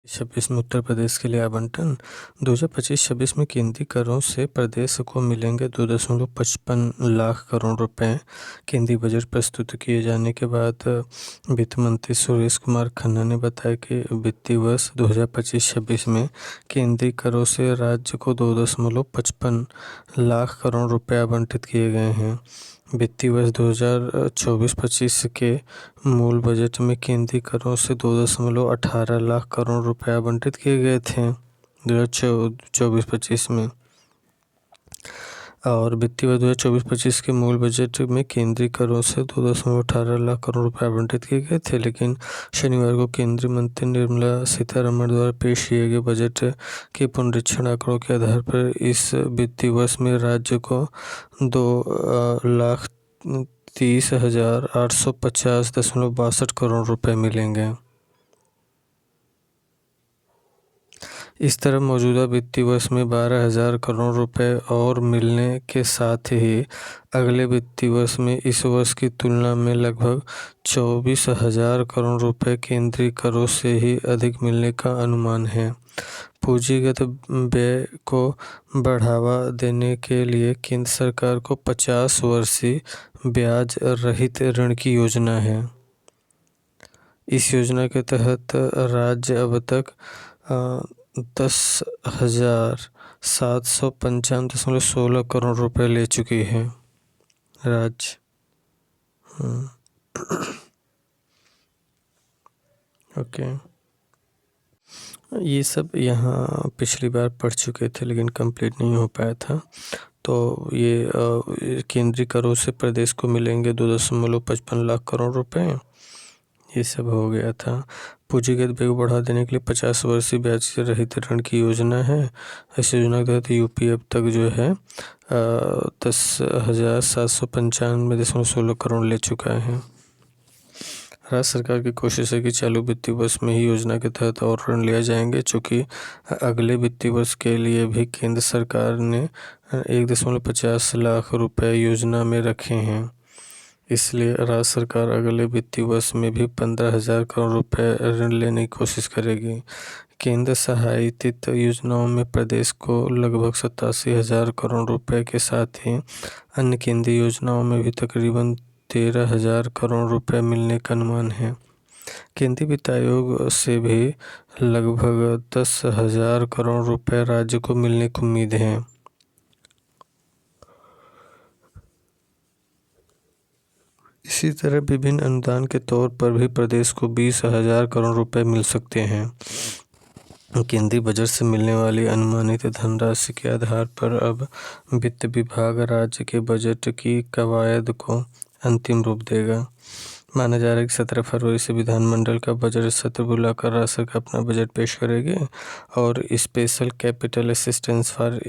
26 में उत्तर प्रदेश के लिए आवंटन 2025-26 में केंद्रीय करों से प्रदेश को मिलेंगे 2.55 लाख करोड़ रुपए। केंद्रीय बजट प्रस्तुत किए जाने के बाद वित्त मंत्री सुरेश कुमार खन्ना ने बताया कि वित्तीय वर्ष 2025-26 में केंद्रीय करों से राज्य को 2.55 लाख करोड़ रुपए आवंटित किए गए हैं। वित्तीय वर्ष 2024-25 के मूल बजट में केंद्रीय करों से 2.18 लाख करोड़ रुपए आवंटित किए गए थे 2024-25 में। और वित्तीय वर्ष 2024-25 के मूल बजट में केंद्रीय करों से 2.18 लाख करोड़ रुपए आवंटित किए गए थे, लेकिन शनिवार को केंद्रीय मंत्री निर्मला सीतारमण द्वारा पेश किए गए बजट के पुनरीक्षण आंकड़ों के आधार पर इस वित्तीय वर्ष में राज्य को 2,30,850.62 करोड़ रुपए मिलेंगे। इस तरह मौजूदा वित्तीय वर्ष में 12,000 करोड़ रुपए और मिलने के साथ ही अगले वित्तीय वर्ष में इस वर्ष की तुलना में लगभग 24,000 करोड़ रुपए केंद्रीय करों से ही अधिक मिलने का अनुमान है। पूंजीगत व्यय को बढ़ावा देने के लिए केंद्र सरकार को 50 वर्षीय ब्याज रहित ऋण की योजना है। इस योजना के तहत राज्य अब तक 10,755.16 करोड़ रुपए ले चुकी है। राज्य ओके, ये सब यहाँ पिछली बार पढ़ चुके थे लेकिन कंप्लीट नहीं हो पाया था। तो ये केंद्रीय करों से प्रदेश को मिलेंगे 2.55 लाख करोड़ रुपए, ये सब हो गया था। पूंजीगत व्यय को बढ़ा देने के लिए 50 वर्षीय ब्याज से रहित ऋण की योजना है। इस योजना के तहत यूपी अब तक जो है 10,795.16 करोड़ ले चुका है। राज्य सरकार की कोशिश है कि चालू वित्तीय वर्ष में ही योजना के तहत और ऋण लिया जाएंगे, चूँकि अगले वित्तीय वर्ष के लिए भी केंद्र सरकार ने 1.50 लाख रुपए योजना में रखे हैं। इसलिए राज्य सरकार अगले वित्तीय वर्ष में भी 15,000 करोड़ रुपए ऋण लेने की कोशिश करेगी। केंद्र सहायतित योजनाओं में प्रदेश को लगभग 87,000 करोड़ रुपए के साथ ही अन्य केंद्रीय योजनाओं में भी तकरीबन 13,000 करोड़ रुपए मिलने का अनुमान है। केंद्रीय वित्त आयोग से भी लगभग 10,000 करोड़ रुपए राज्य को मिलने की उम्मीद है। इसी तरह विभिन्न अनुदान के तौर पर भी प्रदेश को 20,000 करोड़ रुपए मिल सकते हैं। केंद्रीय बजट से मिलने वाली अनुमानित धनराशि के आधार पर अब वित्त विभाग राज्य के बजट की कवायद को अंतिम रूप देगा। माना जा रहा है कि 17 फरवरी से विधानमंडल का बजट सत्र बुलाकर राज्य सरकार अपना बजट पेश करेगी और special capital assistance for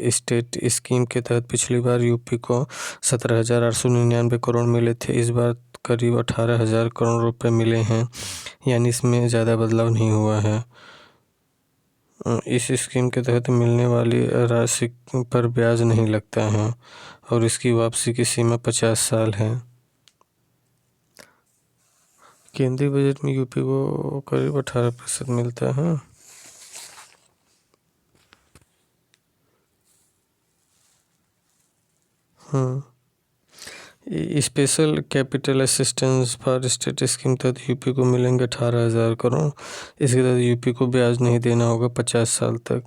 state scheme के तहत पिछली बार यूपी को 17,899 करोड़ मिले थे। इस बार करीब 18,000 करोड़ रुपए मिले हैं, यानी इसमें ज़्यादा बदलाव नहीं हुआ है। इस स्कीम के तहत मिलने वाली राशि पर ब्याज नहीं लगता है और इसकी वापसी की सीमा 50 साल है। केंद्रीय बजट में यूपी को करीब 18% मिलता है। Special capital assistance for state scheme तहत यूपी को मिलेंगे 18,000 करोड़। इसके तहत यूपी को ब्याज नहीं देना होगा 50 साल तक।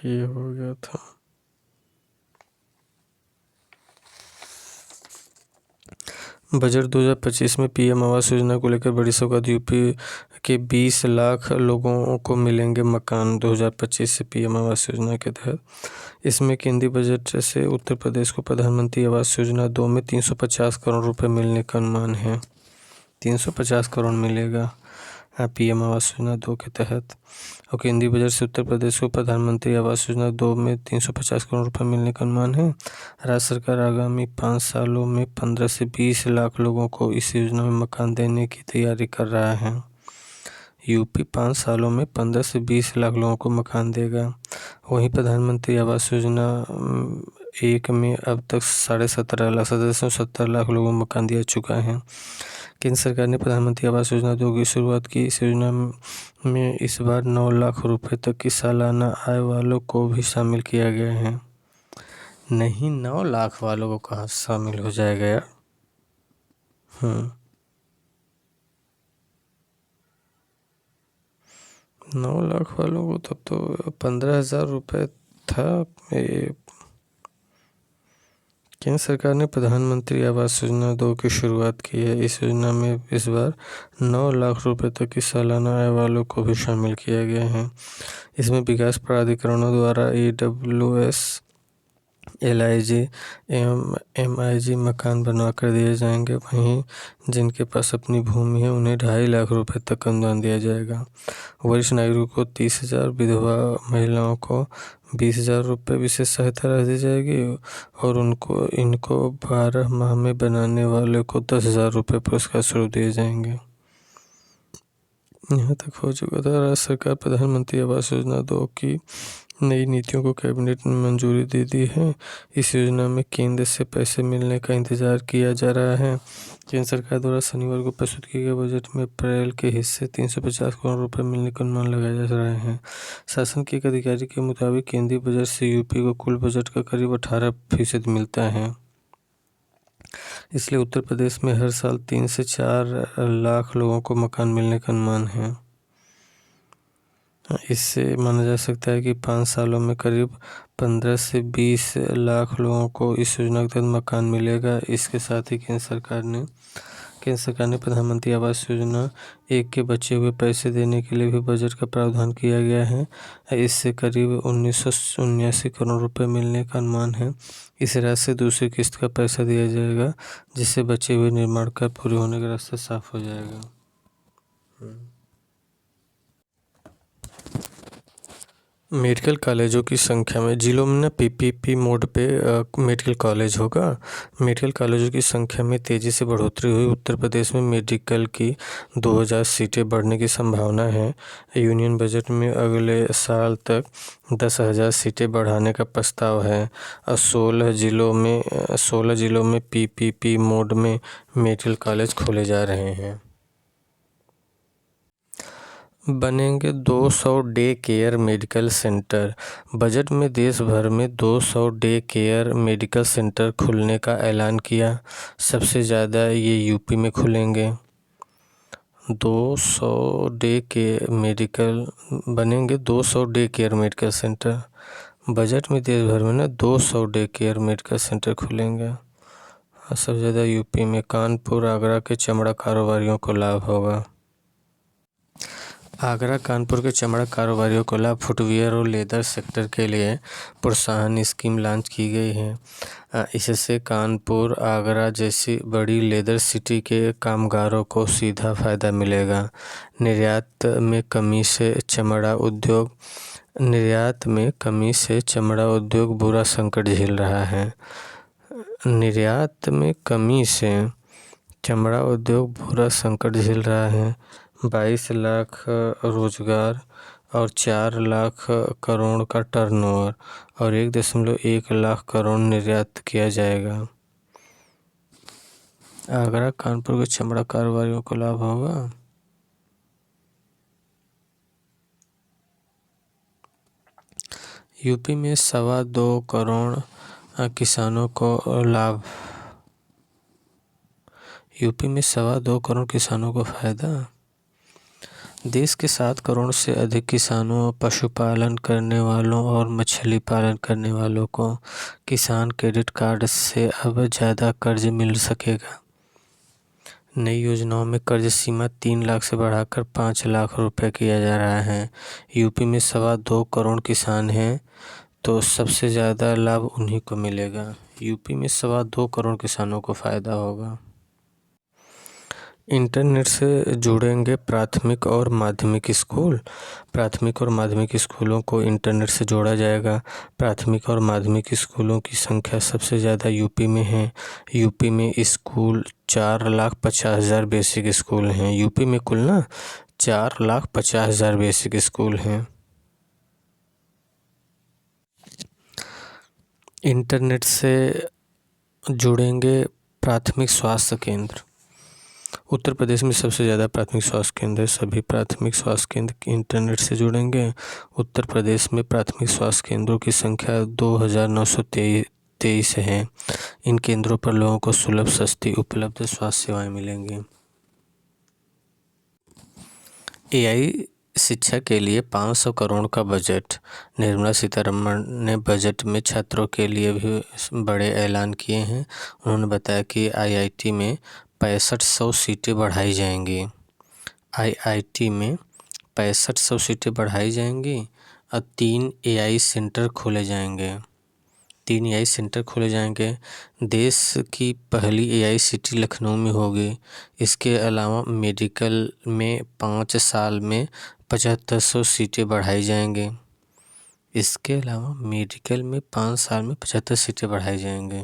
ये हो गया था। बजट 2025 में पीएम आवास योजना को लेकर बड़ी सौगात, यूपी के 20 लाख लोगों को मिलेंगे मकान 2025 से पीएम आवास योजना के तहत। इसमें केंद्रीय बजट से उत्तर प्रदेश को प्रधानमंत्री आवास योजना 2 में 350 करोड़ रुपए मिलने का अनुमान है। 350 करोड़ मिलेगा पीएम आवास योजना 2 के तहत। और केंद्रीय बजट से उत्तर प्रदेश को प्रधानमंत्री आवास योजना 2 में 350 करोड़ रुपए मिलने का अनुमान है। राज्य सरकार आगामी 5 सालों में 15 से 20 लाख लोगों को इस योजना में मकान देने की तैयारी कर रहा है। यूपी 5 सालों में 15 से 20 लाख लोगों को मकान देगा। वहीं प्रधानमंत्री आवास योजना 1 में अब तक 17.5 लाख 17 लाख लोगों को मकान दिया चुका है। केंद्र सरकार ने प्रधानमंत्री आवास योजना 2 की शुरुआत की। इस योजना में इस बार 9 लाख रुपए तक की सालाना आय वालों को भी शामिल किया गया है। नहीं, 9 लाख वालों को कहाँ शामिल हो जाएगा यार। 9 लाख वालों को तब तो 15,000 रुपये था। केंद्र सरकार ने प्रधानमंत्री आवास योजना 2 की शुरुआत की है। इस योजना में इस बार 9 लाख रुपए तक की सालाना आय वालों को भी शामिल किया गया है। इसमें विकास प्राधिकरणों द्वारा EWS, LIG एवं MIG मकान बनवा कर दिए जाएंगे। वहीं जिनके पास अपनी भूमि है उन्हें 2.5 लाख रुपए तक अनुदान दिया जाएगा। वरिष्ठ नागरिकों को 30,000, विधवा महिलाओं को 20,000 रुपये विशेष सहायता राशि दी जाएगी और इनको 12 माह में बनाने वाले को 10,000 रुपये पुरस्कार स्वरूप दिए जाएंगे। यहाँ तक हो चुका था। राज्य सरकार प्रधानमंत्री आवास योजना 2 की नई नीतियों को कैबिनेट ने मंजूरी दे दी है। इस योजना में केंद्र से पैसे मिलने का इंतजार किया जा रहा है। केंद्र सरकार द्वारा शनिवार को प्रस्तुत किए गए बजट में अप्रैल के हिस्से 350 करोड़ रुपए मिलने का अनुमान लगाया जा रहा है। शासन के एक अधिकारी के मुताबिक केंद्रीय बजट से यूपी को कुल बजट का करीब 18% मिलता है। इसलिए उत्तर प्रदेश में हर साल 3 से 4 लाख लोगों को मकान मिलने का अनुमान है। इससे माना जा सकता है कि 5 सालों में करीब 15 से 20 लाख लोगों को इस योजना के तहत मकान मिलेगा। इसके साथ ही केंद्र सरकार ने प्रधानमंत्री आवास योजना 1 के बचे हुए पैसे देने के लिए भी बजट का प्रावधान किया गया है। इससे करीब 1979 करोड़ रुपए मिलने का अनुमान है। इस राशि से दूसरी किस्त का पैसा दिया जाएगा, जिससे बचे हुए निर्माण कार्य पूरे होने का रास्ता साफ हो जाएगा। मेडिकल कॉलेजों की संख्या में जिलों में PPP मोड पे मेडिकल कॉलेज होगा। मेडिकल कॉलेजों की संख्या में तेज़ी से बढ़ोतरी हुई। उत्तर प्रदेश में मेडिकल की 2000 सीटें बढ़ने की संभावना है। यूनियन बजट में अगले साल तक 10,000 सीटें बढ़ाने का प्रस्ताव है और 16 जिलों में PPP मोड में मेडिकल कॉलेज खोले जा रहे हैं। बनेंगे 200 day care medical centre. Budget में देश भर में 200 डे केयर मेडिकल सेंटर खुलने का ऐलान किया। सबसे ज़्यादा ये यूपी में खुलेंगे। 200 डे के बनेंगे 200 day care medical centre. Budget में देश भर में 200 डे केयर मेडिकल सेंटर खुलेंगे और सबसे ज़्यादा यूपी में। कानपुर, आगरा के चमड़ा कारोबारियों को लाभ होगा। आगरा कानपुर के चमड़ा कारोबारियों को लाभ। फुटवियर और लेदर सेक्टर के लिए प्रोत्साहन स्कीम लॉन्च की गई है। इससे कानपुर, आगरा जैसी बड़ी लेदर सिटी के कामगारों को सीधा फायदा मिलेगा। निर्यात में कमी से चमड़ा उद्योग बुरा संकट झेल रहा है। 22 लाख रोजगार और 4 लाख करोड़ का टर्नओवर और 1.1 लाख करोड़ निर्यात किया जाएगा। आगरा कानपुर के चमड़ा कारोबारियों को लाभ होगा। यूपी में 2.25 करोड़ किसानों को लाभ। यूपी में 2.25 करोड़ किसानों को फायदा। देश के 7 करोड़ से अधिक किसानों, पशुपालन करने वालों और मछली पालन करने वालों को किसान क्रेडिट कार्ड से अब ज़्यादा कर्ज मिल सकेगा। नई योजनाओं में कर्ज सीमा 3 लाख से बढ़ाकर 5 लाख रुपए किया जा रहा है। यूपी में 2.25 करोड़ किसान हैं तो सबसे ज़्यादा लाभ उन्हीं को मिलेगा। यूपी में 2.25 करोड़ किसानों को फ़ायदा होगा। इंटरनेट से जुड़ेंगे प्राथमिक और माध्यमिक स्कूल। प्राथमिक और माध्यमिक स्कूलों को इंटरनेट से जोड़ा जाएगा। प्राथमिक और माध्यमिक स्कूलों की संख्या सबसे ज़्यादा यूपी में है। यूपी में स्कूल 4,50,000 बेसिक स्कूल हैं। यूपी में कुल 4,50,000 बेसिक स्कूल हैं। इंटरनेट से जुड़ेंगे प्राथमिक स्वास्थ्य केंद्र। उत्तर प्रदेश में सबसे ज़्यादा प्राथमिक स्वास्थ्य केंद्र है। सभी प्राथमिक स्वास्थ्य केंद्र इंटरनेट से जुड़ेंगे। उत्तर प्रदेश में प्राथमिक स्वास्थ्य केंद्रों की संख्या 2923 है। इन केंद्रों पर लोगों को सुलभ, सस्ती, उपलब्ध स्वास्थ्य सेवाएं मिलेंगी। एआई शिक्षा के लिए 500 करोड़ का बजट। निर्मला सीतारमण ने बजट में छात्रों के लिए भी बड़े ऐलान किए हैं। उन्होंने बताया कि आईआईटी में 6500 सीटें बढ़ाई जाएंगी। आईआईटी में 6500 सीटें बढ़ाई जाएंगी और 3 एआई सेंटर खोले जाएंगे। 3 एआई सेंटर खोले जाएंगे। देश की पहली एआई सिटी लखनऊ में होगी। इसके अलावा मेडिकल में 5 साल में 7500 सीटें बढ़ाई जाएंगे। इसके अलावा मेडिकल में 5 साल में 75 सीटें बढ़ाई जाएंगे।